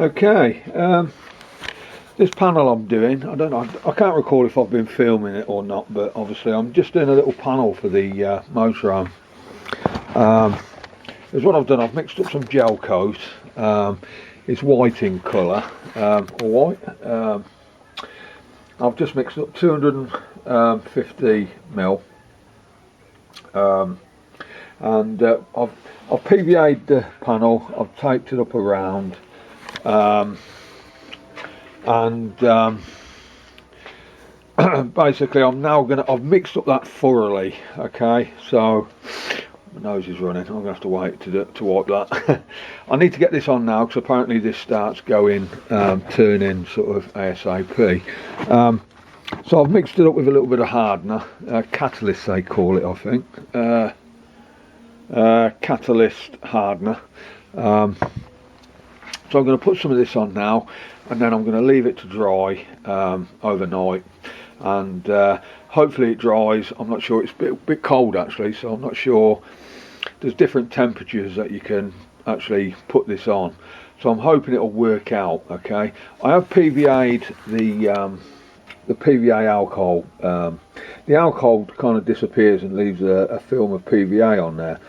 Okay, this panel I'm doing, I don't know, I can't recall if I've been filming it or not, but obviously I'm just doing a little panel for the motorhome. Here's what I've done. I've mixed up some gel coat. It's white in colour, or white. I've just mixed up 250 mil, and I've PVA'd the panel. I've taped it up around, basically I've mixed up that thoroughly. Okay, so my nose is running. I'm gonna have to wait to wipe that. I need to get this on now because apparently this starts going turning sort of ASAP. So I've mixed it up with a little bit of hardener, catalyst they call it, I think. Catalyst hardener. So I'm going to put some of this on now, and then I'm going to leave it to dry overnight, and hopefully it dries. I'm not sure, it's a bit cold actually, so I'm not sure. There's different temperatures that you can actually put this on, so I'm hoping it'll work out. Okay, I have PVA'd the PVA alcohol. The alcohol kind of disappears and leaves a film of PVA on there.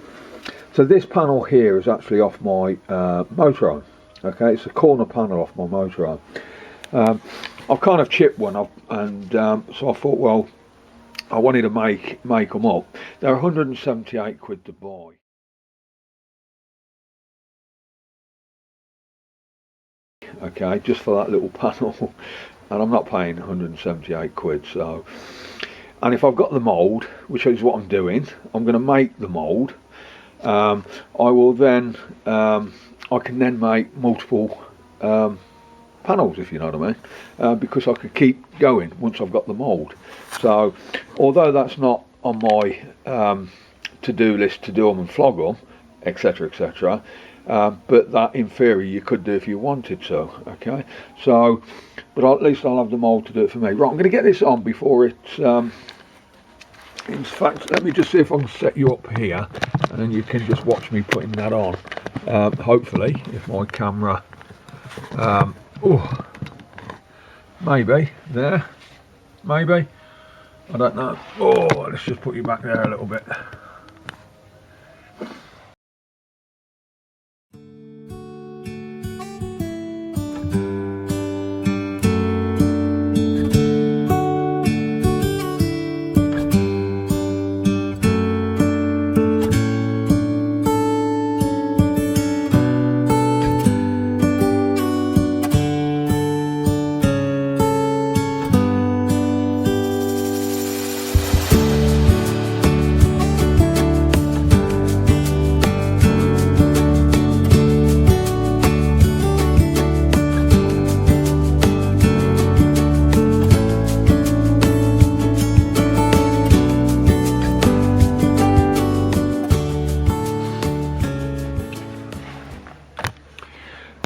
So this panel here is actually off my motorhome. Okay, it's a corner panel off my motorhome. I've kind of chipped one up, and so I thought, well, I wanted to make them up. They're 178 quid to buy. Okay, just for that little panel, and I'm not paying 178 quid. So, and if I've got the mould, which is what I'm doing, I'm going to make the mould. I will then I can then make multiple panels, if you know what I mean, because I could keep going once I've got the mould. So although that's not on my to-do list to do them and flog them, etc, etc, but that in theory you could do if you wanted to. Okay, so but at least I'll have the mould to do it for me. Right, I'm going to get this on before it's in fact, let me just see if I can set you up here, and then you can just watch me putting that on. Hopefully, if my camera, maybe there, maybe, I don't know. Oh, let's just put you back there a little bit.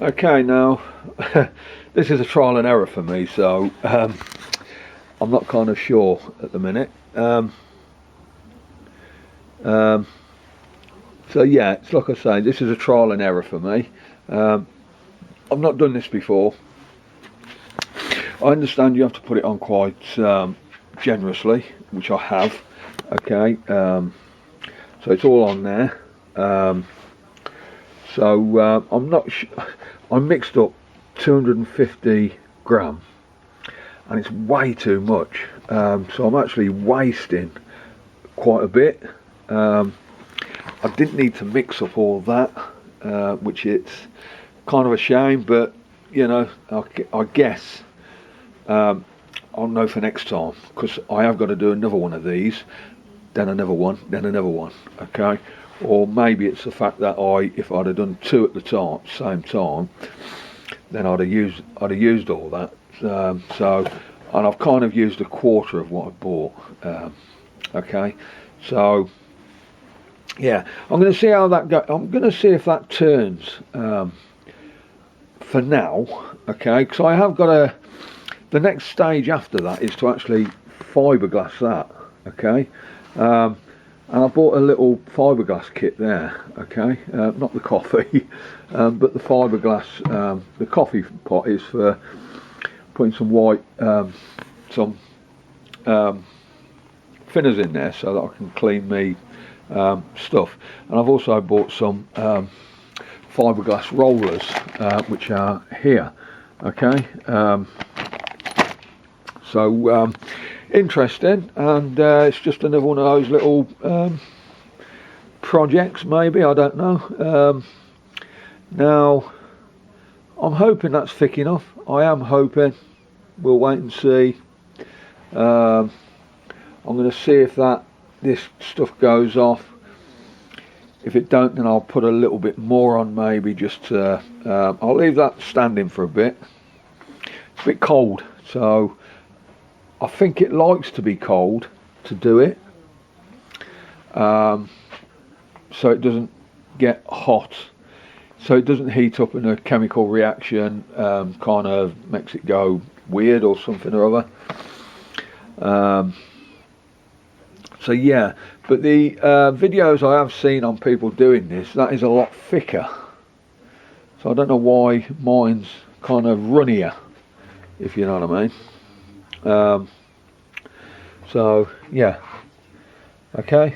Okay, now this is a trial and error for me, so I'm not kind of sure at the minute. So yeah, it's like I say, this is a trial and error for me. I've not done this before. I understand you have to put it on quite generously, which I have. Okay, so it's all on there. So I'm not sure. I mixed up 250 gram, and it's way too much. So I'm actually wasting quite a bit. I didn't need to mix up all that, which it's kind of a shame, but you know, I guess I'll know for next time, because I have got to do another one of these, then another one, then another one. Okay, or maybe it's the fact that if I'd have done two at the same time, then I'd have used all that. So, and I've kind of used a quarter of what I bought. Okay, so yeah, I'm going to see how that goes. I'm going to see if that turns for now. Okay, because I have got the next stage after that is to actually fiberglass that. Okay. and I bought a little fiberglass kit there, okay, not the coffee, but the fiberglass. The coffee pot is for putting some white, some thinners in there so that I can clean me stuff. And I've also bought some fiberglass rollers, which are here, okay. So interesting, and it's just another one of those little projects, maybe, I don't know. Now I'm hoping that's thick enough. I am hoping. We'll wait and see. I'm going to see if this stuff goes off. If it don't, then I'll put a little bit more on, maybe, just to, I'll leave that standing for a bit. It's a bit cold, so I think it likes to be cold to do it, so it doesn't get hot, so it doesn't heat up in a chemical reaction, kind of makes it go weird or something or other. So yeah, but the videos I have seen on people doing this, that is a lot thicker, so I don't know why mine's kind of runnier, if you know what I mean. So yeah, okay.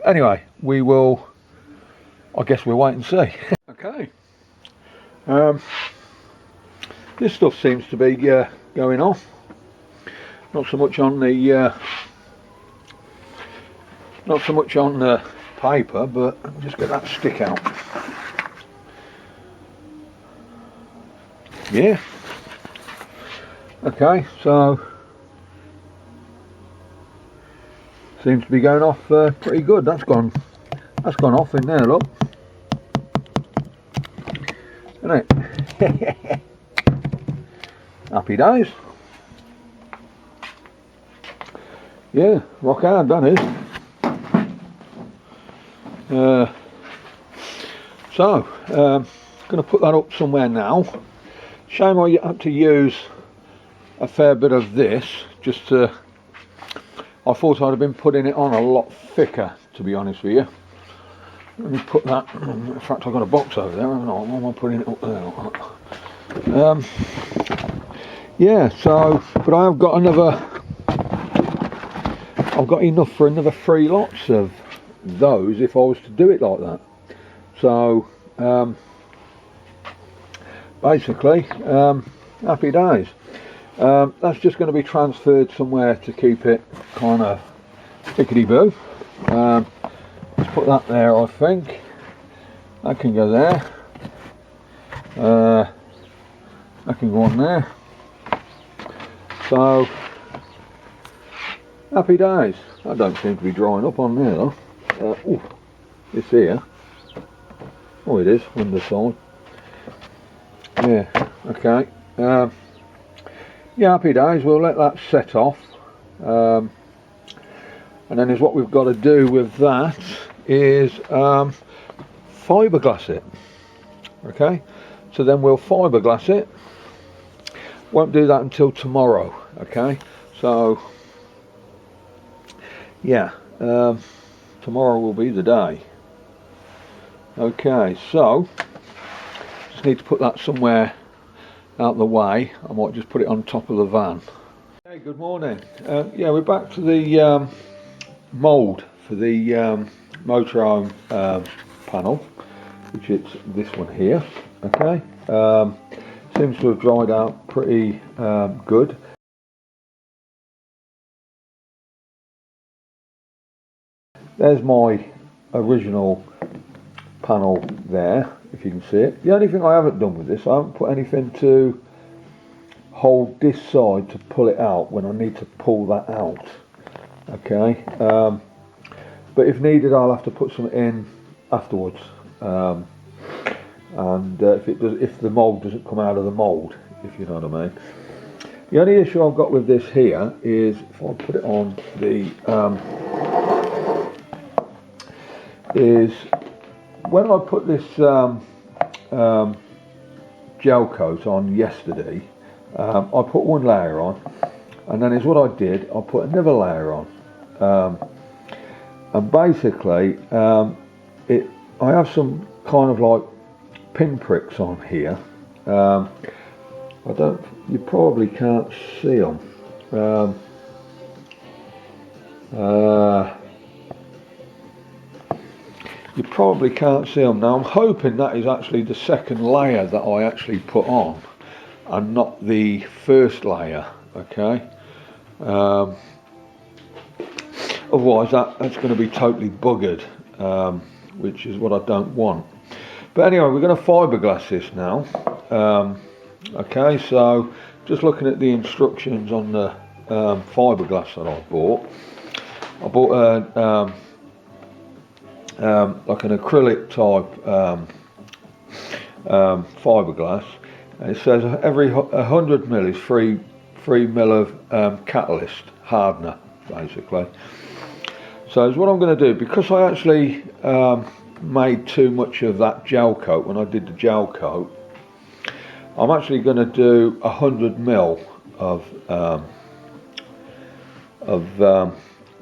Anyway, we will, I guess we'll wait and see. Okay. This stuff seems to be going off. Not so much on the paper, but just get that stick out. Yeah. Okay, so seems to be going off pretty good. That's gone off in there, look. Isn't it? Happy days. Yeah, rock hard that is. So going to put that up somewhere now. Shame I had to use a fair bit of this, just to, I thought I'd have been putting it on a lot thicker, to be honest with you. Let me put that, in fact I've got a box over there, haven't I? Why am I putting it up there? Yeah, so, but I have got I've got enough for another 3 lots of those if I was to do it like that. So basically, happy days. That's just going to be transferred somewhere to keep it kind of tickety-boo. Let's put that there, I think. That can go there. That can go on there. So, happy days. That don't seem to be drying up on there though. Ooh, it's here. Oh, it is, underside. Yeah, okay. Yeah, happy days. We'll let that set off, and then is what we've got to do with that is fiberglass it. Okay, so then we'll fiberglass it. Won't do that until tomorrow. Okay, so yeah, tomorrow will be the day. Okay, so just need to put that somewhere out the way. I might just put it on top of the van. Hey, good morning. Yeah, we're back to the mould for the motorhome panel, which is this one here. Okay, seems to have dried out pretty good. There's my original panel there, if you can see it. The only thing I haven't done with this, I haven't put anything to hold this side to pull it out when I need to pull that out. Okay, but if needed I'll have to put something in afterwards, and if the mould doesn't come out of the mould, if you know what I mean. The only issue I've got with this here is if I put it on the is when I put this gel coat on yesterday, I put one layer on, and then is what I did, I put another layer on, and basically I have some kind of like pinpricks on here. You probably can't see them. You probably can't see them. Now I'm hoping that is actually the second layer that I actually put on and not the first layer, okay? Otherwise that's going to be totally buggered, which is what I don't want. But anyway, we're going to fiberglass this now. Okay, so just looking at the instructions on the fiberglass that I bought like an acrylic type fiberglass. And it says every 100 mil is 3 mil of catalyst hardener, basically. So what I'm going to do, because I actually made too much of that gel coat when I did the gel coat, I'm actually going to do 100 mil of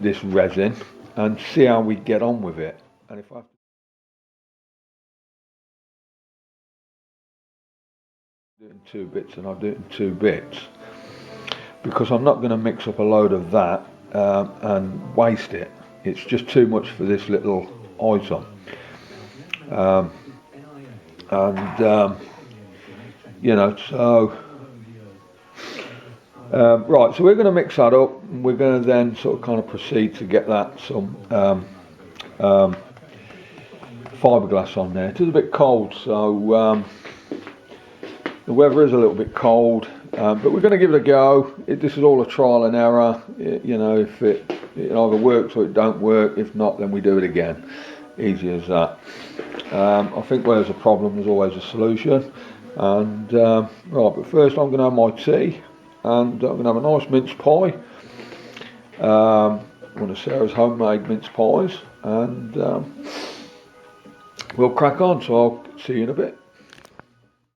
this resin and see how we get on with it. And if I have to do it in 2 bits, and I'll do it in 2 bits, because I'm not going to mix up a load of that and waste it. It's just too much for this little item. You know, so right, so we're going to mix that up, and we're going to then sort of kind of proceed to get that some fiberglass on there. It is a bit cold, so the weather is a little bit cold, but we're going to give it a go. This is all a trial and error. You know, if it either works or it don't work. If not, then we do it again. Easy as that. I think where there's a problem, there's always a solution. And right, but first I'm going to have my tea, and I'm going to have a nice mince pie. One of Sarah's homemade mince pies, and we'll crack on. So I'll see you in a bit.